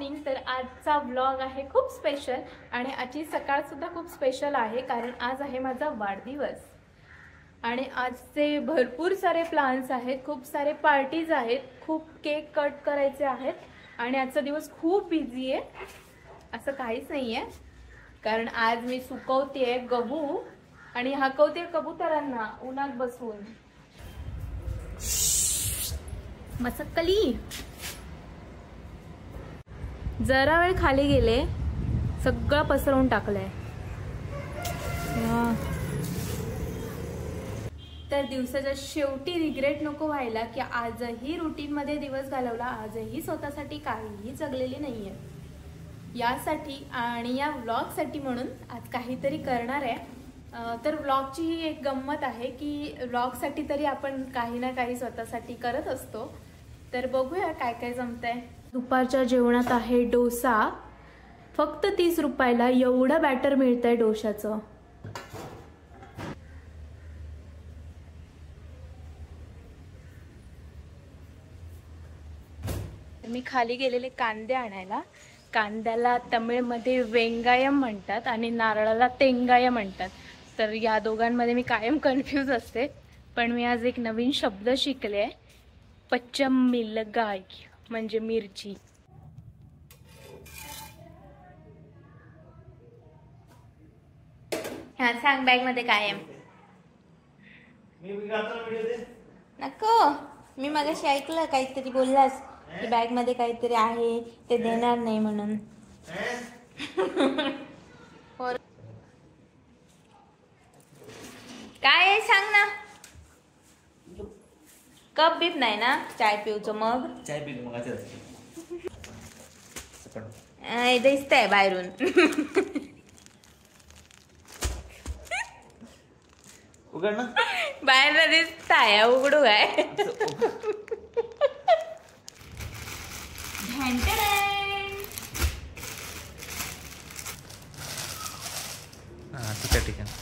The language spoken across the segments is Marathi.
मॉर्निंग. तर आजचा व्लॉग आहे खूप स्पेशल आणि आजची सकाळ सुद्धा खूप स्पेशल आहे कारण आज आहे माझा वाढदिवस आणि आजचे भरपूर सारे प्लॅन्स आहेत, खूप सारे पार्टीज आहेत, खूप केक कट करायचे आहेत आणि आजचा दिवस खूप बिझी आहे. असं काहीच नाही आहे कारण आज मी सुकवते गहू आणि हाकवते कबुतरांना उन्हात बसवून. मसक्कली जरा वेळ खाली गेले, सगळं पसरवून टाकलंय. तर दिवसाच्या शेवटी रिग्रेट नको व्हायला की आजही रुटीन मध्ये दिवस घालवला, आजही स्वतःसाठी काहीही जगलेली नाहीये. यासाठी आणि या व्लॉग साठी म्हणून आज काहीतरी करणार आहे. तर व्लॉगची ही एक गंमत आहे की व्लॉग साठी तरी आपण काही ना काही स्वतःसाठी करत असतो. तर बघूया काय काय जमतंय. दुपारच्या जेवणात आहे डोसा. फक्त 30 रुपयाला एवढं बॅटर मिळतंय डोशाचं. मी खाली गेलेले कांदे आणायला. कांद्याला तमिळमध्ये वेंगायम म्हणतात आणि नारळाला तेंगायम म्हणतात. तर या दोघांमध्ये मी कायम कन्फ्यूज असते, पण मी आज एक नवीन शब्द शिकले, पच्चमिलगाय म्हणजे मिरची. ह्या सांग बॅग मध्ये काय आहे. नको, मी मगाशी ऐकलं काहीतरी बोललास की बॅग मध्ये काहीतरी आहे ते देणार नाही म्हणून. काय आहे सांग ना. कप बीप नाही ना चाय पिऊचं. मग चाय पिऊ मग दिसतंय बाहेरून. उघड ना. बाहेर दिसताय, उघडू काय. ठीक आहे.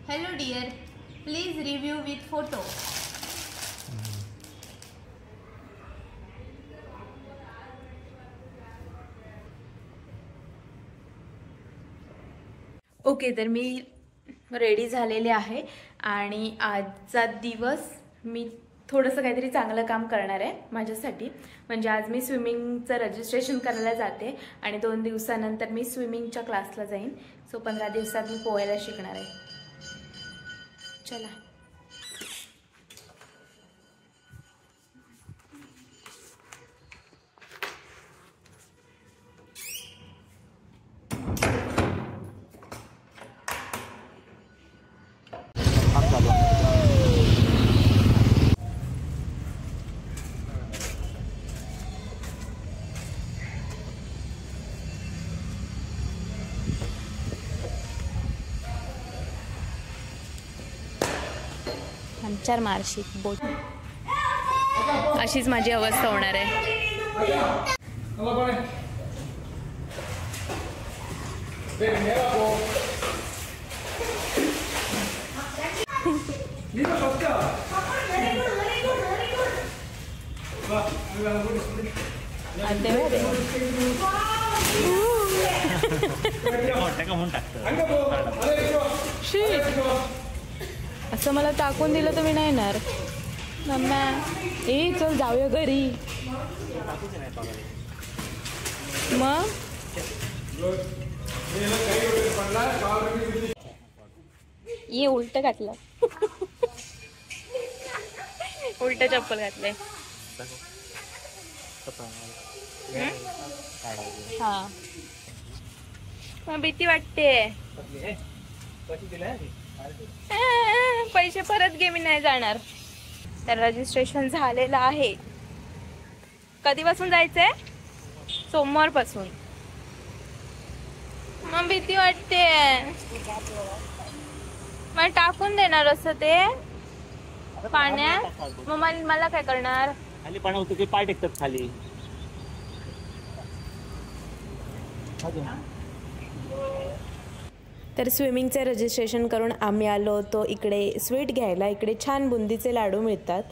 Hello dear, please review with photo. Okay, तर मी रेडी झालेले आहे आणि आजचा दिवस मी थोडंसं काहीतरी चांगलं काम करणार आहे माझ्यासाठी. म्हणजे आज मी स्विमिंगचं रजिस्ट्रेशन करायला जाते आणि 2 दिवसानंतर मी स्विमिंगच्या क्लासला जाईन. सो 15 दिवसात मी पोहायला शिकणार आहे. चला. आमच्यावर मार्शिक बोट. अशीच माझी अवस्था होणार आहे. असं मला टाकून दिलं तर मी नाही येणार. मम्मा ए चल जाऊया घरी. मग ये उलट घातलं. उलट चप्पल घातलंय. हा मग भीती वाटते. पैसे परत घे, मी नाही जाणार. तर रजिस्ट्रेशन झालेलं आहे. कधीपासून जायचंय? सोमवार पासून. मग भीती वाटते. मग टाकून देणार असं ते पाण्यात. मग मला काय करणार. खाली पाणी होतं की पाय टेकतात खाली. तर स्विमिंगचे रजिस्ट्रेशन करून आम्ही आलो होतो इकडे स्वीट घ्यायला. इकडे छान बुंदीचे लाडू मिळतात.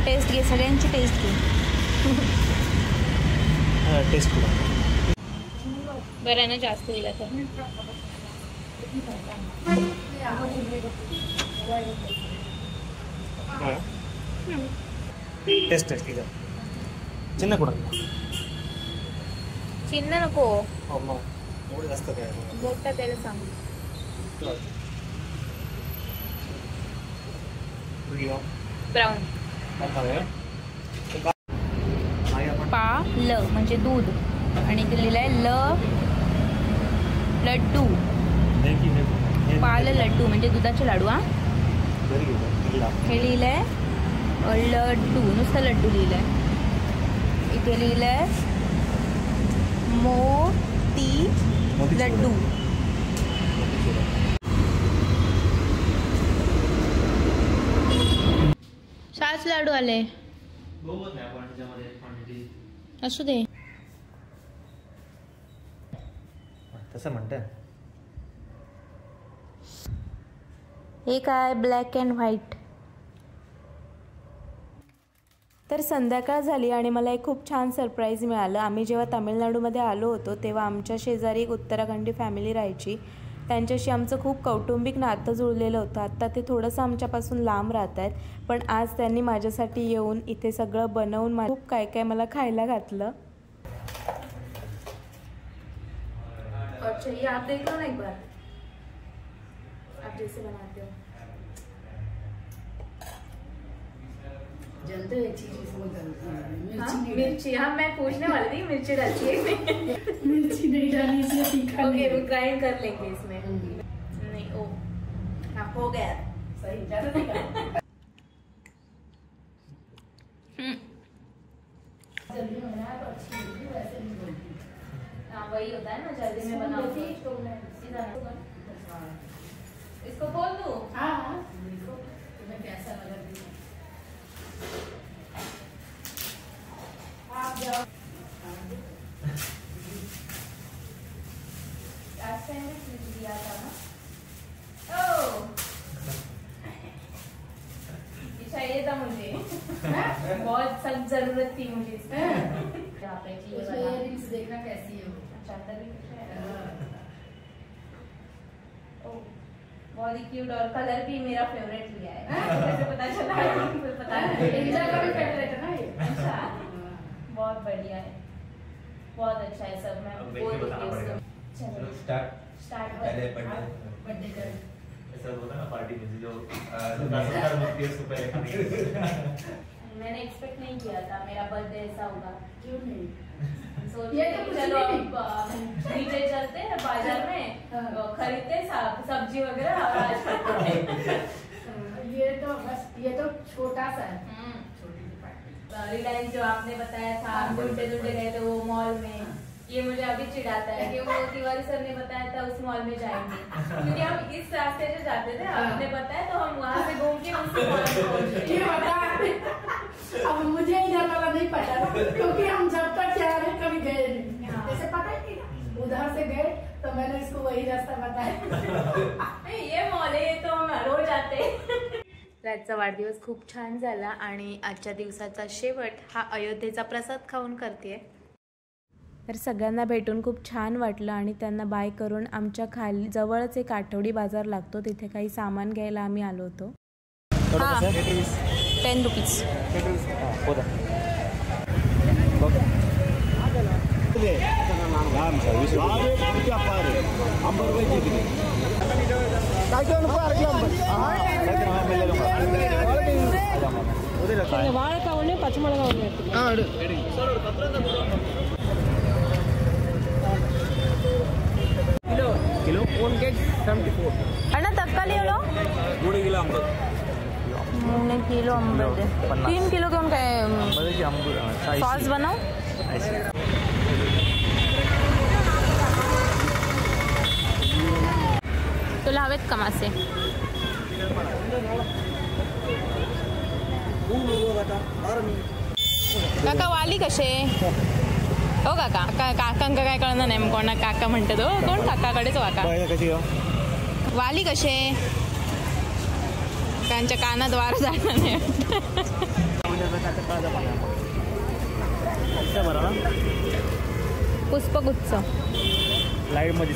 टेस्ट घे, सगळ्यांची टेस्ट घे. बरं ना, जास्त दिला तर टेस्ट चिन्ह कुठं? चिन्ह नको, जास्त काय मोठा त्याला सांग. ब्राऊन पा ल म्हणजे दूध आणि ते लिहिलंय लड्डू. पाल लड्डू म्हणजे दुधाचे लाडू. हा हे लिहिलंय लड्डू, नुसतं लड्डू लिहिलंय. इथे लिहिलंय मोती लड्डू. 7 लाडू आले. असू दे. तसं म्हणते. हे काय ब्लॅक अँड व्हाईट. तर संध्याकाळ झाली आणि मला एक खूप छान सरप्राईज मिळालं. आम्ही जेव्हा तामिळनाडूमध्ये आलो होतो तेव्हा आमच्या शेजारी एक उत्तराखंडी फॅमिली राहायची. त्यांच्याशी आमचं खूप कौटुंबिक नातं जुळलेलं होतं. आत्ता ते थोडंसं आमच्यापासून लांब राहत आहेत, पण आज त्यांनी माझ्यासाठी येऊन इथे सगळं बनवून खूप काय काय मला खायला घातलं. अच्छा, ये आप देख लो ना एक बार, आप जैसे बनाते हो. जलते एक चीज इसमें मिर्ची. हाँ, मैं पूछने वाली थी मिर्ची डालती है. मिर्ची नहीं डाली इसलिए तीखा. ओके, वो ग्राइंड कर लेंगे इसमें. नहीं, ओ हाँ, हो गया सही. ज्यादा नहीं डाला. जल्दी बनाया तो अच्छी होगी, वैसे नहीं बनती. हाँ, वही होता है ना, जल्दी में बनाओ. इसको खोल दूँ? हाँ, देखो तुम्हें कैसा लगा. आप जाओ. दिया था ना. ओह, चाहिए था मुझे. बहुत सख्त जरूरत थी मुझे इसमें. इयररिंग्स देखना कैसी है. अच्छा, अंदर भी कुछ है. ओह, बहुत ही क्यूट और कलर भी मेरा फेवरेट लिया है. कैसे पता चला? पता नहीं. का भी फेवरेट है ना ये. अच्छा, बहुत बढ़िया है, बहुत अच्छा है सब. मैं बोल देती हूँ. चलो स्टार्ट बर्थडे कर. ऐसा होता है ना पार्टी में जो 10,000 मुक्ति है उसको पहले खाने. मैंने एक्सपेक्ट नहीं किया था मेरा बर्थडे ऐसा होगा. क्यों नहीं? सोचिए तो चलो अब नीचे चलते हैं बाजार में, खरीदते सब्जी वगैरह और आज करते हैं. ये तो बस, ये तो छोटा सा है. छोटी सी पार्टी. रिलायंस जो आपने बताया था, घूमते घूमते गए थे वो मॉल में, ये मुझे अभी चिढ़ाता है कि वो तिवारी सर ने बताया था उस मॉल में जाएंगे, क्योंकि हम इस रास्ते से जाते थे. आपने बताया तो हम वहाँ से घूम के उस मॉल में पहुँच गए. अब मुझे इधर वाला नहीं पता था, क्योंकि हम जब तक जा रहे कभी गए नहीं. जैसे पता ही नहीं, उधर से गए तो मैंने इसको वही रास्ता बताया. ये मॉल है, तो हम रोज आते. आजचा वाढदिवस खूप छान झाला आणि आजच्या दिवसाचा शेवट हा अयोध्येचा प्रसाद खाऊन करते. तर सगळ्यांना भेटून खूप छान वाटलं आणि त्यांना बाय करून आमच्या खाली जवळच एक आठवडी बाजार लागतो, तिथे काही सामान घ्यायला आम्ही आलो होतो. 10 रुपीज. வாழைக்காய் ஒன்று பச்சை மிளகாய் ஒன்று किलो 1 kg 74. अण्णा तत्काल एवढं 3 किलो 50. 3 किलो 50. 3 किलो घेऊन काय सॉस बनव. तुला हवेत का मासे? काका वाली कसे हो काका काकांका काय कळणार नाही मग कोणा काका म्हणतात हो कोण काकाकडेच काका वाली कसे त्यांच्या कानात वार जाणार नाही पुष्पगुच्छ लाईट मध्ये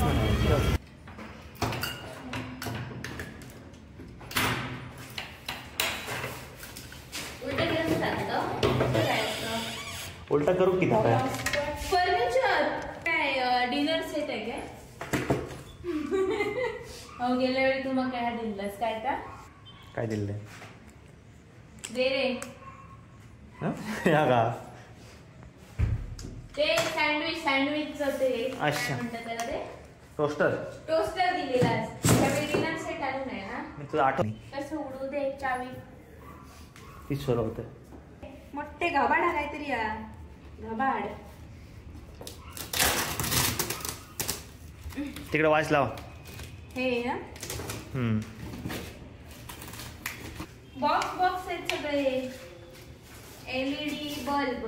उलटा करू की फर्निचर काय डिनर सेट आहे काय हो गेल्या वेळी तू मग काय दिलंस काय दिलंय दे रे या का ते सँडविचचं ते अच्छा. म्हणतात त्याला ते टोस्टर दिलेला त्यावेळी डिनर सेट आणून आहे ना मी तुला आठवण कसं उडू दे चावी तीच सोडा होतं मोठे घबाड काहीतरी घबाड तिकडे वाच लाव हे ना बॉक्स आहेत सगळे LED बल्ब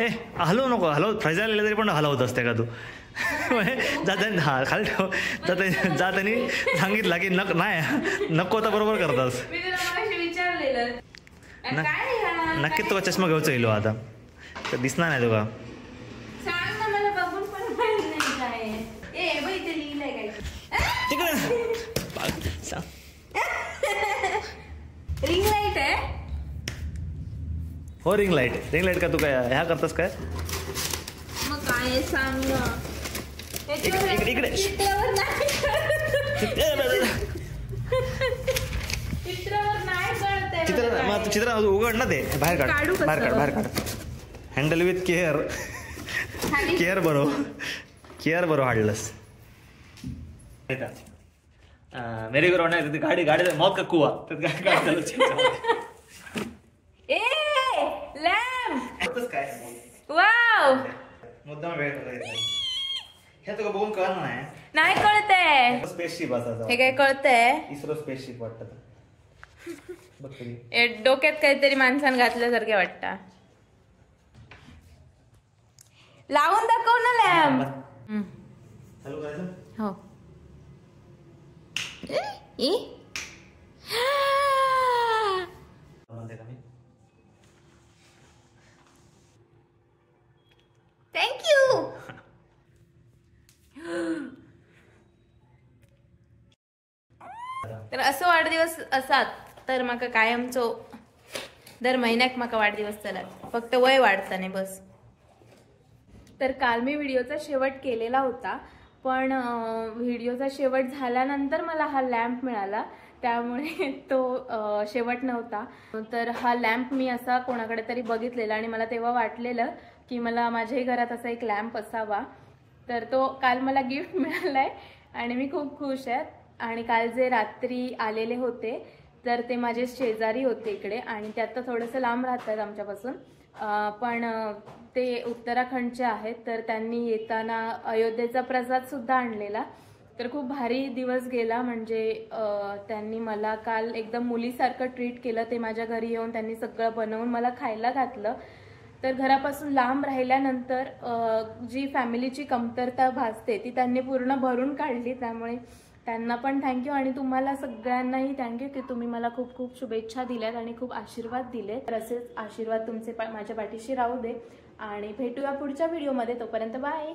ए हलवू नको फ्रजाईल तरी पण हलवत असते का तू जातानी हा खाली ठेव जातानी सांगितलं की नाही नको तर बरोबर करतास मी तुला मगाशी विचारलेलं काय नक्की तुला चष्मा घेऊच येईल आता तर दिसणार नाही तुला सांग ना मला बघून पण माहित नाही काय ए बाई ते लिहिलंय काय तिकडे रिंग लाईट आहे हो रिंग लाईट का तू काय ह्या करतास काय मग काय सांग ना इकडे चित्रावर नाही कळत चित्र उघड ना ते बाहेर काढ हँडल विथ केअर बरो हाडलंस मेरी करो नाही गाडी मौत का कुवा ए लॅम्प काय वाव मुद्दाम वेळ हे तुला बघून कळणार नाही कळतंय स्पेसशिप असा हे काय कळतंय इस्रो स्पेसशिप वाटत बघ तरी डोक्यात काहीतरी माणसानं घातल्यासारखे वाटतं लावून दाखव ना लॅम्प चालू करायचं हो थँक्यू तर असं वाढदिवस असात तर म्हाका कायमचो दर महिन्याक म्हाका वाढदिवस चलत फक्त वय वाढता नाही बस. तर काल मी व्हिडिओचा शेवट केलेला होता पण व्हिडिओचा शेवट झाल्यानंतर मला हा लॅम्प मिळाला त्यामुळे तो शेवट नव्हता. तर हा लॅम्प मी असा कोणाकडे तरी बघितलेला आणि मला तेव्हा वाटलेलं की मला माझ्याही घरात असा एक लॅम्प असावा. तर तो काल मला गिफ्ट मिळालाय आणि मी खूप खुश आहे. आणि काल जे रात्री आलेले होते तर ते माझे शेजारी होते इकडे आणि ते आता थोडंसं लांब राहतात आमच्यापासून पण ते उत्तराखंडचे आहेत. तर त्यांनी येताना अयोध्येचा प्रसाद सुद्धा आणलेला. तर खूप भारी दिवस गेला. म्हणजे त्यांनी मला काल एकदम मुलीसारखं ट्रीट केलं. ते माझ्या घरी येऊन त्यांनी सगळं बनवून मला खायला घातलं. तर घरापासून लांब राहिल्यानंतर जी फॅमिलीची कमतरता भासते ती त्यांनी पूर्ण भरून काढली. त्यामुळे त्यांना पण थँक्यू आणि तुम्हाला सगळ्यांनाही थँक्यू की तुम्ही मला खूप खूप शुभेच्छा दिल्यात आणि खूप आशीर्वाद दिले. तर असेच आशीर्वाद तुमचे माझ्या पाठीशी राहू दे आणि भेटूया पुढच्या व्हिडिओमध्ये. तोपर्यंत बाय.